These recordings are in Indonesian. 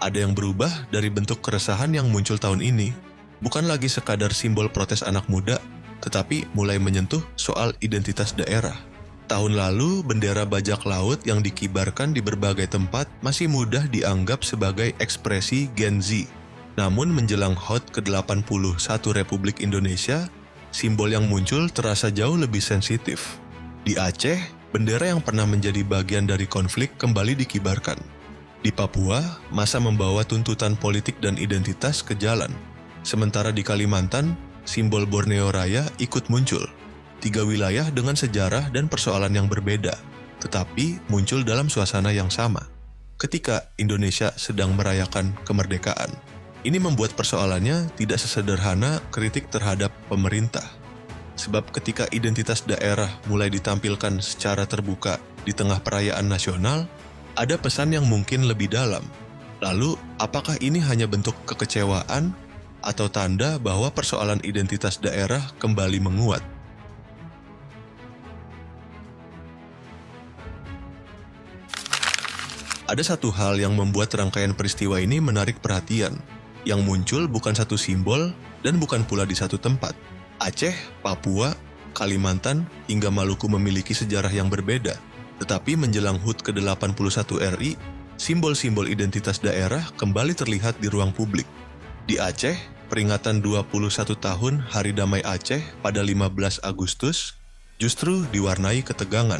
Ada yang berubah dari bentuk keresahan yang muncul tahun ini, bukan lagi sekadar simbol protes anak muda, tetapi mulai menyentuh soal identitas daerah. Tahun lalu, bendera bajak laut yang dikibarkan di berbagai tempat masih mudah dianggap sebagai ekspresi Gen Z. Namun menjelang HOT ke-81 Republik Indonesia, simbol yang muncul terasa jauh lebih sensitif. Di Aceh, bendera yang pernah menjadi bagian dari konflik kembali dikibarkan. Di Papua, massa membawa tuntutan politik dan identitas ke jalan. Sementara di Kalimantan, simbol Borneo Raya ikut muncul. 3 wilayah dengan sejarah dan persoalan yang berbeda, tetapi muncul dalam suasana yang sama. Ketika Indonesia sedang merayakan kemerdekaan, ini membuat persoalannya tidak sesederhana kritik terhadap pemerintah. Sebab ketika identitas daerah mulai ditampilkan secara terbuka di tengah perayaan nasional, ada pesan yang mungkin lebih dalam. Lalu, apakah ini hanya bentuk kekecewaan atau tanda bahwa persoalan identitas daerah kembali menguat? Ada satu hal yang membuat rangkaian peristiwa ini menarik perhatian. Yang muncul bukan satu simbol dan bukan pula di satu tempat. Aceh, Papua, Kalimantan, hingga Maluku memiliki sejarah yang berbeda. Tetapi menjelang HUT ke-81 RI, simbol-simbol identitas daerah kembali terlihat di ruang publik. Di Aceh, peringatan 21 tahun Hari Damai Aceh pada 15 Agustus justru diwarnai ketegangan.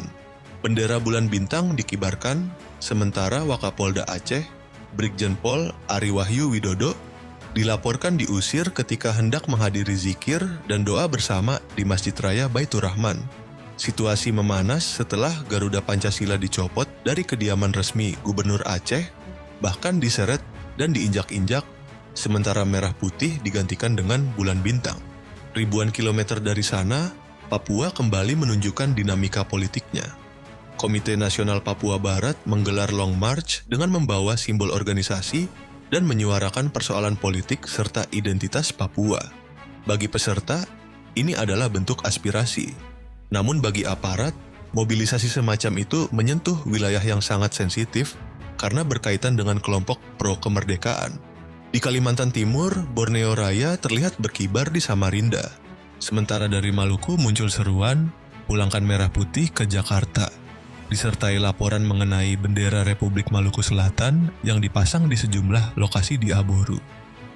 Bendera bulan bintang dikibarkan, sementara Wakapolda Aceh, Brigjen Pol Ari Wahyu Widodo, dilaporkan diusir ketika hendak menghadiri zikir dan doa bersama di Masjid Raya Baitur Rahman. Situasi memanas setelah Garuda Pancasila dicopot dari kediaman resmi Gubernur Aceh, bahkan diseret dan diinjak-injak, sementara merah putih digantikan dengan bulan bintang. Ribuan kilometer dari sana, Papua kembali menunjukkan dinamika politiknya. Komite Nasional Papua Barat menggelar Long March dengan membawa simbol organisasi dan menyuarakan persoalan politik serta identitas Papua. Bagi peserta, ini adalah bentuk aspirasi. Namun bagi aparat, mobilisasi semacam itu menyentuh wilayah yang sangat sensitif karena berkaitan dengan kelompok pro-kemerdekaan. Di Kalimantan Timur, Borneo Raya terlihat berkibar di Samarinda. Sementara dari Maluku muncul seruan, pulangkan merah putih ke Jakarta, disertai laporan mengenai bendera Republik Maluku Selatan yang dipasang di sejumlah lokasi di Aboru.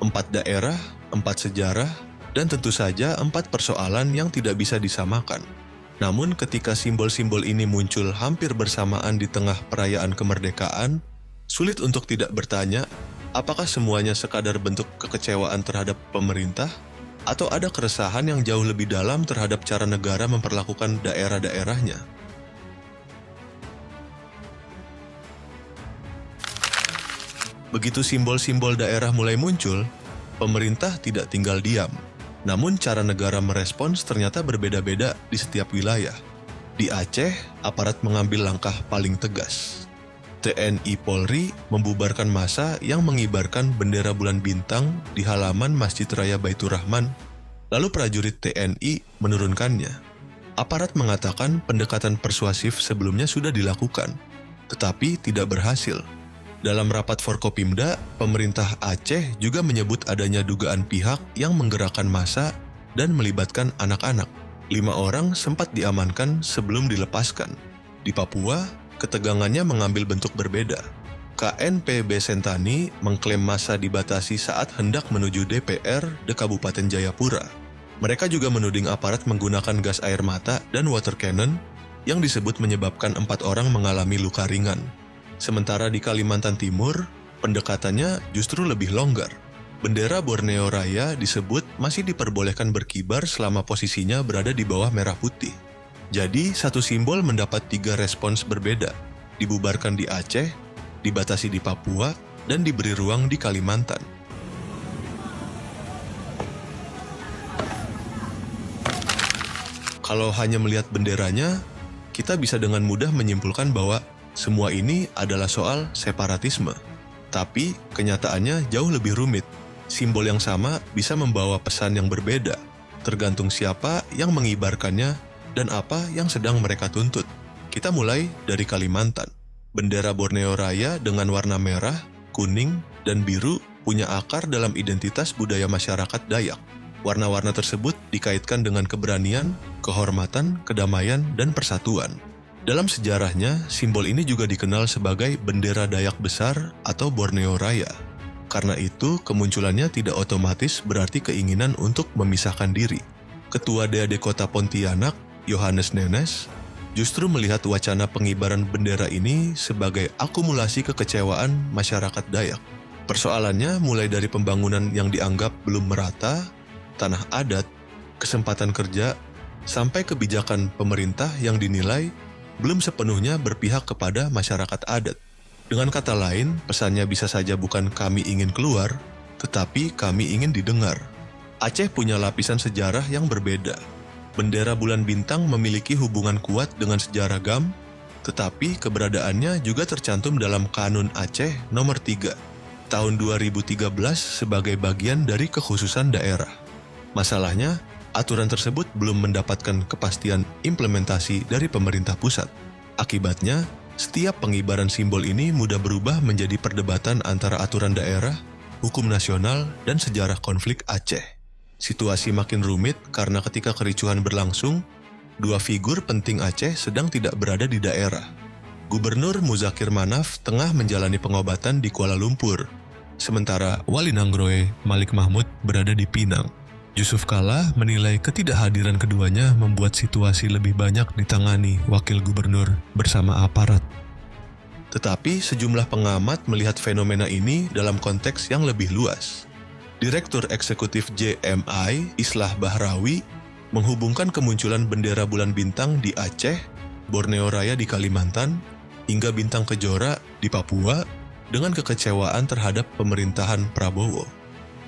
4 daerah, 4 sejarah, dan tentu saja 4 persoalan yang tidak bisa disamakan. Namun ketika simbol-simbol ini muncul hampir bersamaan di tengah perayaan kemerdekaan, sulit untuk tidak bertanya, apakah semuanya sekadar bentuk kekecewaan terhadap pemerintah, atau ada keresahan yang jauh lebih dalam terhadap cara negara memperlakukan daerah-daerahnya. Begitu simbol-simbol daerah mulai muncul, pemerintah tidak tinggal diam. Namun cara negara merespons ternyata berbeda-beda di setiap wilayah. Di Aceh, aparat mengambil langkah paling tegas. TNI Polri membubarkan massa yang mengibarkan bendera bulan bintang di halaman Masjid Raya Baitur Rahman, lalu prajurit TNI menurunkannya. Aparat mengatakan pendekatan persuasif sebelumnya sudah dilakukan, tetapi tidak berhasil. Dalam rapat Forkopimda, pemerintah Aceh juga menyebut adanya dugaan pihak yang menggerakkan massa dan melibatkan anak-anak. 5 orang sempat diamankan sebelum dilepaskan. Di Papua, ketegangannya mengambil bentuk berbeda. KNPB Sentani mengklaim massa dibatasi saat hendak menuju DPR di Kabupaten Jayapura. Mereka juga menuding aparat menggunakan gas air mata dan water cannon yang disebut menyebabkan 4 orang mengalami luka ringan. Sementara di Kalimantan Timur, pendekatannya justru lebih longgar. Bendera Borneo Raya disebut masih diperbolehkan berkibar selama posisinya berada di bawah merah putih. Jadi, satu simbol mendapat 3 respons berbeda. Dibubarkan di Aceh, dibatasi di Papua, dan diberi ruang di Kalimantan. Kalau hanya melihat benderanya, kita bisa dengan mudah menyimpulkan bahwa semua ini adalah soal separatisme. Tapi kenyataannya jauh lebih rumit. Simbol yang sama bisa membawa pesan yang berbeda, tergantung siapa yang mengibarkannya dan apa yang sedang mereka tuntut. Kita mulai dari Kalimantan. Bendera Borneo Raya dengan warna merah, kuning, dan biru punya akar dalam identitas budaya masyarakat Dayak. Warna-warna tersebut dikaitkan dengan keberanian, kehormatan, kedamaian, dan persatuan. Dalam sejarahnya, simbol ini juga dikenal sebagai bendera Dayak Besar atau Borneo Raya. Karena itu, kemunculannya tidak otomatis berarti keinginan untuk memisahkan diri. Ketua DAD Kota Pontianak, Yohanes Nenes, justru melihat wacana pengibaran bendera ini sebagai akumulasi kekecewaan masyarakat Dayak. Persoalannya mulai dari pembangunan yang dianggap belum merata, tanah adat, kesempatan kerja, sampai kebijakan pemerintah yang dinilai belum sepenuhnya berpihak kepada masyarakat adat. Dengan kata lain, pesannya bisa saja bukan kami ingin keluar, tetapi kami ingin didengar. Aceh punya lapisan sejarah yang berbeda. Bendera bulan bintang memiliki hubungan kuat dengan sejarah GAM, tetapi keberadaannya juga tercantum dalam Kanun Aceh nomor 3, tahun 2013 sebagai bagian dari kekhususan daerah. Masalahnya, aturan tersebut belum mendapatkan kepastian implementasi dari pemerintah pusat. Akibatnya, setiap pengibaran simbol ini mudah berubah menjadi perdebatan antara aturan daerah, hukum nasional, dan sejarah konflik Aceh. Situasi makin rumit karena ketika kericuhan berlangsung, dua figur penting Aceh sedang tidak berada di daerah. Gubernur Muzakir Manaf tengah menjalani pengobatan di Kuala Lumpur, sementara Wali Nangroe Malik Mahmud berada di Pinang. Yusuf Kala menilai ketidakhadiran keduanya membuat situasi lebih banyak ditangani wakil gubernur bersama aparat. Tetapi sejumlah pengamat melihat fenomena ini dalam konteks yang lebih luas. Direktur Eksekutif JMI, Islah Bahrawi, menghubungkan kemunculan bendera bulan bintang di Aceh, Borneo Raya di Kalimantan, hingga bintang kejora di Papua dengan kekecewaan terhadap pemerintahan Prabowo.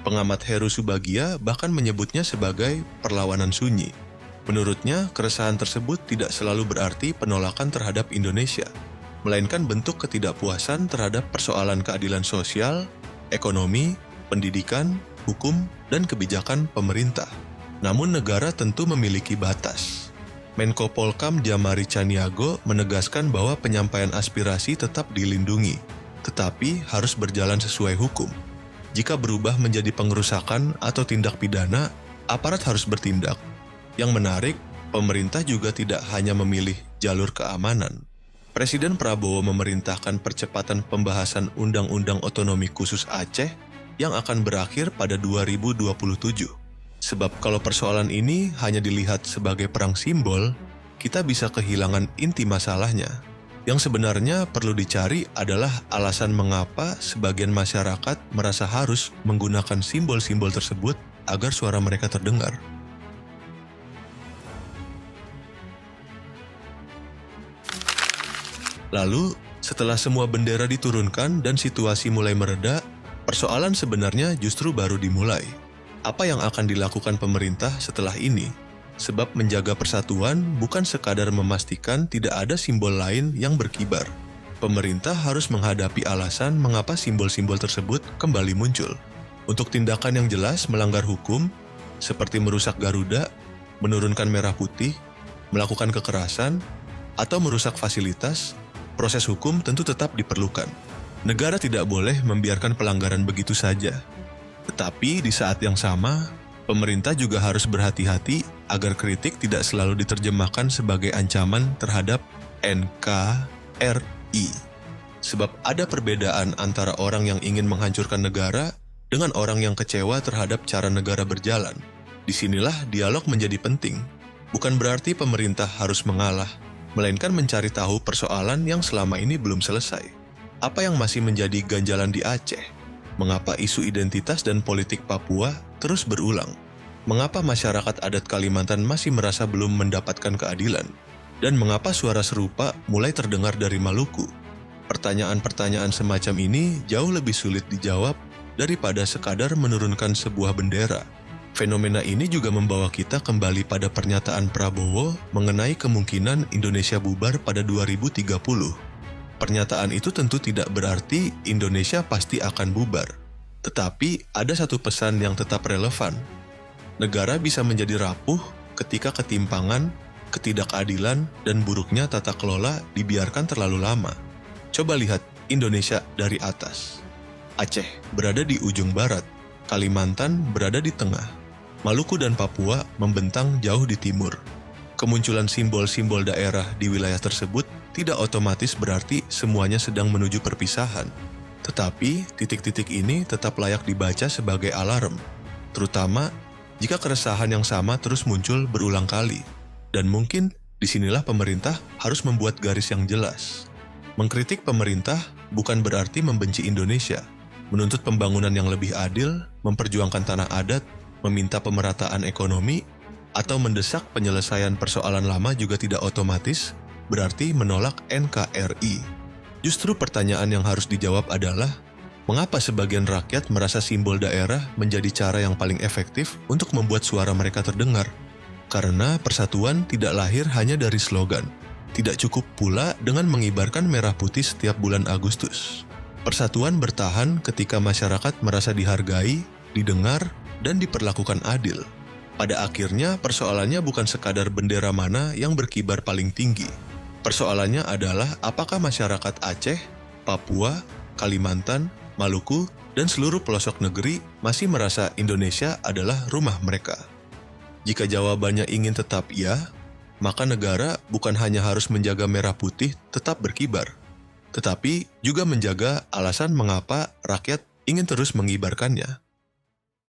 Pengamat Heru Subagia bahkan menyebutnya sebagai perlawanan sunyi. Menurutnya, keresahan tersebut tidak selalu berarti penolakan terhadap Indonesia, melainkan bentuk ketidakpuasan terhadap persoalan keadilan sosial, ekonomi, pendidikan, hukum, dan kebijakan pemerintah. Namun negara tentu memiliki batas. Menko Polkam Jamari Caniago menegaskan bahwa penyampaian aspirasi tetap dilindungi, tetapi harus berjalan sesuai hukum. Jika berubah menjadi pengerusakan atau tindak pidana, aparat harus bertindak. Yang menarik, pemerintah juga tidak hanya memilih jalur keamanan. Presiden Prabowo memerintahkan percepatan pembahasan Undang-Undang Otonomi Khusus Aceh yang akan berakhir pada 2027. Sebab kalau persoalan ini hanya dilihat sebagai perang simbol, kita bisa kehilangan inti masalahnya. Yang sebenarnya perlu dicari adalah alasan mengapa sebagian masyarakat merasa harus menggunakan simbol-simbol tersebut agar suara mereka terdengar. Lalu, setelah semua bendera diturunkan dan situasi mulai mereda, persoalan sebenarnya justru baru dimulai. Apa yang akan dilakukan pemerintah setelah ini? Sebab menjaga persatuan bukan sekadar memastikan tidak ada simbol lain yang berkibar. Pemerintah harus menghadapi alasan mengapa simbol-simbol tersebut kembali muncul. Untuk tindakan yang jelas melanggar hukum, seperti merusak Garuda, menurunkan merah putih, melakukan kekerasan, atau merusak fasilitas, proses hukum tentu tetap diperlukan. Negara tidak boleh membiarkan pelanggaran begitu saja. Tetapi di saat yang sama, pemerintah juga harus berhati-hati agar kritik tidak selalu diterjemahkan sebagai ancaman terhadap NKRI. Sebab ada perbedaan antara orang yang ingin menghancurkan negara dengan orang yang kecewa terhadap cara negara berjalan. Disinilah dialog menjadi penting. Bukan berarti pemerintah harus mengalah, melainkan mencari tahu persoalan yang selama ini belum selesai. Apa yang masih menjadi ganjalan di Aceh? Mengapa isu identitas dan politik Papua terus berulang? Mengapa masyarakat adat Kalimantan masih merasa belum mendapatkan keadilan? Dan mengapa suara serupa mulai terdengar dari Maluku? Pertanyaan-pertanyaan semacam ini jauh lebih sulit dijawab daripada sekadar menurunkan sebuah bendera. Fenomena ini juga membawa kita kembali pada pernyataan Prabowo mengenai kemungkinan Indonesia bubar pada 2030. Pernyataan itu tentu tidak berarti Indonesia pasti akan bubar. Tetapi ada satu pesan yang tetap relevan. Negara bisa menjadi rapuh ketika ketimpangan, ketidakadilan, dan buruknya tata kelola dibiarkan terlalu lama. Coba lihat Indonesia dari atas. Aceh berada di ujung barat, Kalimantan berada di tengah, Maluku dan Papua membentang jauh di timur. Kemunculan simbol-simbol daerah di wilayah tersebut tidak otomatis berarti semuanya sedang menuju perpisahan. Tetapi titik-titik ini tetap layak dibaca sebagai alarm, terutama jika keresahan yang sama terus muncul berulang kali. Dan mungkin disinilah pemerintah harus membuat garis yang jelas. Mengkritik pemerintah bukan berarti membenci Indonesia. Menuntut pembangunan yang lebih adil, memperjuangkan tanah adat, meminta pemerataan ekonomi, atau mendesak penyelesaian persoalan lama juga tidak otomatis berarti menolak NKRI. Justru pertanyaan yang harus dijawab adalah, mengapa sebagian rakyat merasa simbol daerah menjadi cara yang paling efektif untuk membuat suara mereka terdengar? Karena persatuan tidak lahir hanya dari slogan. Tidak cukup pula dengan mengibarkan merah putih setiap bulan Agustus. Persatuan bertahan ketika masyarakat merasa dihargai, didengar, dan diperlakukan adil. Pada akhirnya, persoalannya bukan sekadar bendera mana yang berkibar paling tinggi. Persoalannya adalah apakah masyarakat Aceh, Papua, Kalimantan, Maluku, dan seluruh pelosok negeri masih merasa Indonesia adalah rumah mereka. Jika jawabannya ingin tetap iya, maka negara bukan hanya harus menjaga merah putih tetap berkibar, tetapi juga menjaga alasan mengapa rakyat ingin terus mengibarkannya.